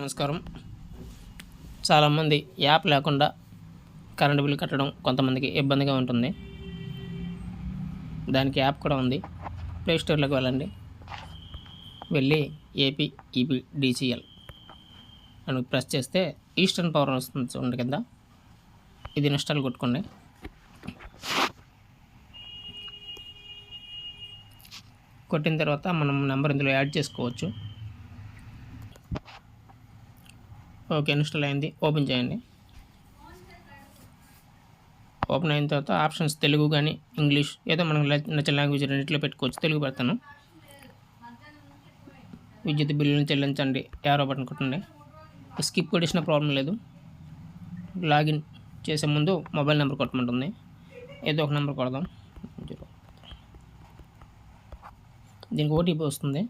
నమస్కారం. చాలామంది యాప్ లేకుండా కరెంటు బిల్లు కట్టడం కొంతమందికి ఇబ్బందిగా ఉంటుంది. దానికి యాప్ కూడా ఉంది. ప్లే స్టోర్లోకి వెళ్ళి ఏపీఈబీడీసీఎల్ అని ప్రెస్ చేస్తే ఈస్టర్న్ పవర్ వస్తుంది చూడండి కింద. ఇది ఇన్స్టాల్ కొట్టుకోండి. కొట్టిన తర్వాత మనం నెంబర్ ఇందులో యాడ్ చేసుకోవచ్చు. ఓకే, ఇన్స్టాల్ అయింది. ఓపెన్ చేయండి. ఓపెన్ అయిన తర్వాత ఆప్షన్స్ తెలుగు కానీ ఇంగ్లీష్ ఏదో మనకు నచ్చిన లాంగ్వేజ్ రెండింటిలో పెట్టుకోవచ్చు. తెలుగు పెడతాను. విద్యుత్ బిల్లులను చెల్లించండి, యారో బటన్ కొట్టండి. స్కిప్ కొట్టేసిన ప్రాబ్లం లేదు. లాగిన్ చేసే ముందు మొబైల్ నెంబర్ కొట్టమంటుంది. ఏదో ఒక నెంబర్ కొడదాం. దీనికి ఓటీపీ వస్తుంది.